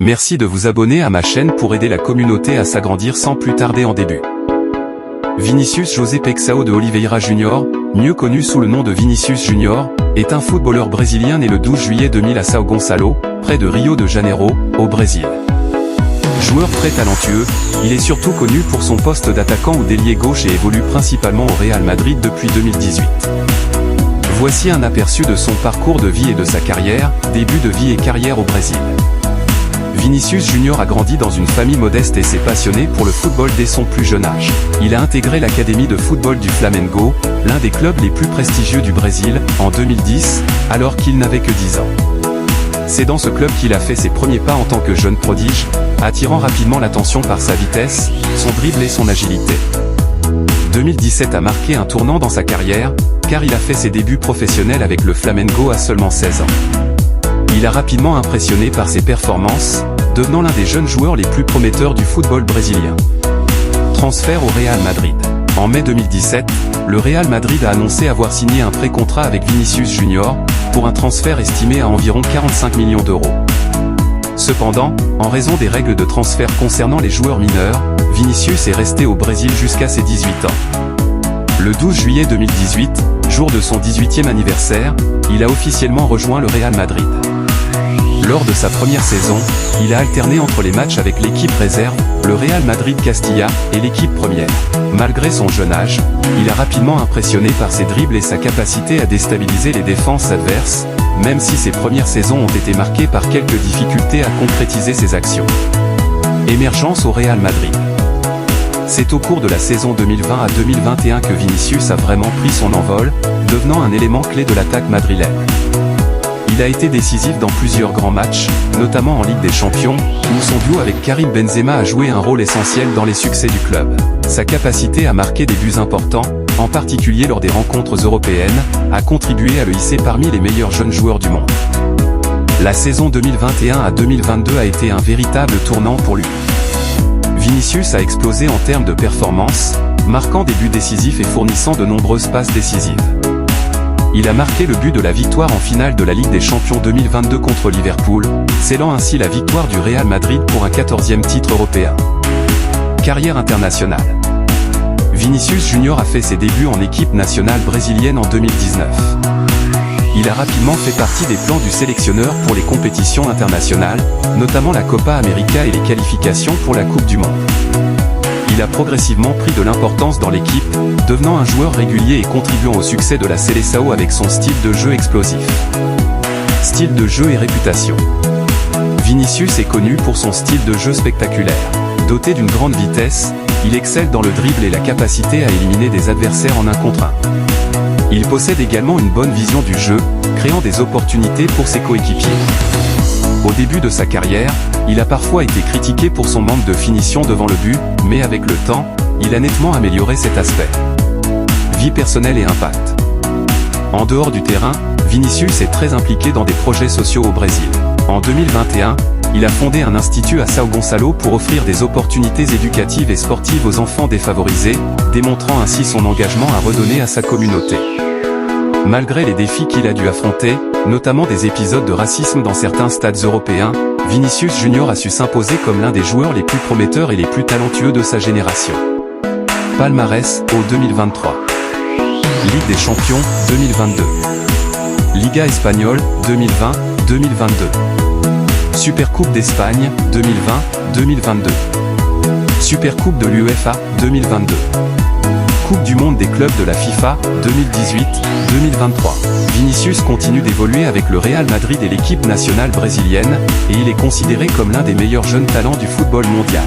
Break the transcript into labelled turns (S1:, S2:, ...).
S1: Merci de vous abonner à ma chaîne pour aider la communauté à s'agrandir sans plus tarder en début. Vinícius José Pexao de Oliveira Júnior, mieux connu sous le nom de Vinícius Júnior, est un footballeur brésilien né le 12 juillet 2000 à São Gonçalo, près de Rio de Janeiro, au Brésil. Joueur très talentueux, il est surtout connu pour son poste d'attaquant ou d'ailier gauche et évolue principalement au Real Madrid depuis 2018. Voici un aperçu de son parcours de vie et de sa carrière, début de vie et carrière au Brésil. Vinícius Júnior a grandi dans une famille modeste et s'est passionné pour le football dès son plus jeune âge. Il a intégré l'académie de football du Flamengo, l'un des clubs les plus prestigieux du Brésil, en 2010, alors qu'il n'avait que 10 ans. C'est dans ce club qu'il a fait ses premiers pas en tant que jeune prodige, attirant rapidement l'attention par sa vitesse, son dribble et son agilité. 2017 a marqué un tournant dans sa carrière, car il a fait ses débuts professionnels avec le Flamengo à seulement 16 ans. Il a rapidement impressionné par ses performances, devenant l'un des jeunes joueurs les plus prometteurs du football brésilien. Transfert au Real Madrid. En mai 2017, le Real Madrid a annoncé avoir signé un pré-contrat avec Vinícius Júnior, pour un transfert estimé à environ 45 millions d'euros. Cependant, en raison des règles de transfert concernant les joueurs mineurs, Vinícius est resté au Brésil jusqu'à ses 18 ans. Le 12 juillet 2018, jour de son 18e anniversaire, il a officiellement rejoint le Real Madrid. Lors de sa première saison, il a alterné entre les matchs avec l'équipe réserve, le Real Madrid Castilla, et l'équipe première. Malgré son jeune âge, il a rapidement impressionné par ses dribbles et sa capacité à déstabiliser les défenses adverses, même si ses premières saisons ont été marquées par quelques difficultés à concrétiser ses actions. Émergence au Real Madrid. C'est au cours de la saison 2020 à 2021 que Vinícius a vraiment pris son envol, devenant un élément clé de l'attaque madrilène. Il a été décisif dans plusieurs grands matchs, notamment en Ligue des Champions, où son duo avec Karim Benzema a joué un rôle essentiel dans les succès du club. Sa capacité à marquer des buts importants, en particulier lors des rencontres européennes, a contribué à le hisser parmi les meilleurs jeunes joueurs du monde. La saison 2021 à 2022 a été un véritable tournant pour lui. Vinícius a explosé en termes de performance, marquant des buts décisifs et fournissant de nombreuses passes décisives. Il a marqué le but de la victoire en finale de la Ligue des Champions 2022 contre Liverpool, scellant ainsi la victoire du Real Madrid pour un 14e titre européen. Carrière internationale. Vinícius Júnior a fait ses débuts en équipe nationale brésilienne en 2019. Il a rapidement fait partie des plans du sélectionneur pour les compétitions internationales, notamment la Copa América et les qualifications pour la Coupe du Monde. Il a progressivement pris de l'importance dans l'équipe, devenant un joueur régulier et contribuant au succès de la Seleção avec son style de jeu explosif. Style de jeu et réputation. Vinícius est connu pour son style de jeu spectaculaire. Doté d'une grande vitesse, il excelle dans le dribble et la capacité à éliminer des adversaires en 1 contre 1. Il possède également une bonne vision du jeu, créant des opportunités pour ses coéquipiers. Au début de sa carrière, il a parfois été critiqué pour son manque de finition devant le but, mais avec le temps, il a nettement amélioré cet aspect. Vie personnelle et impact. En dehors du terrain, Vinícius est très impliqué dans des projets sociaux au Brésil. En 2021, il a fondé un institut à São Gonçalo pour offrir des opportunités éducatives et sportives aux enfants défavorisés, démontrant ainsi son engagement à redonner à sa communauté. Malgré les défis qu'il a dû affronter, notamment des épisodes de racisme dans certains stades européens, Vinícius Júnior a su s'imposer comme l'un des joueurs les plus prometteurs et les plus talentueux de sa génération. Palmarès au 2023. Ligue des Champions 2022. Liga Espagnole 2020-2022. Supercoupe d'Espagne 2020-2022. Supercoupe de l'UEFA 2022. Coupe du monde des clubs de la FIFA 2018-2023. Vinícius continue d'évoluer avec le Real Madrid et l'équipe nationale brésilienne, et il est considéré comme l'un des meilleurs jeunes talents du football mondial.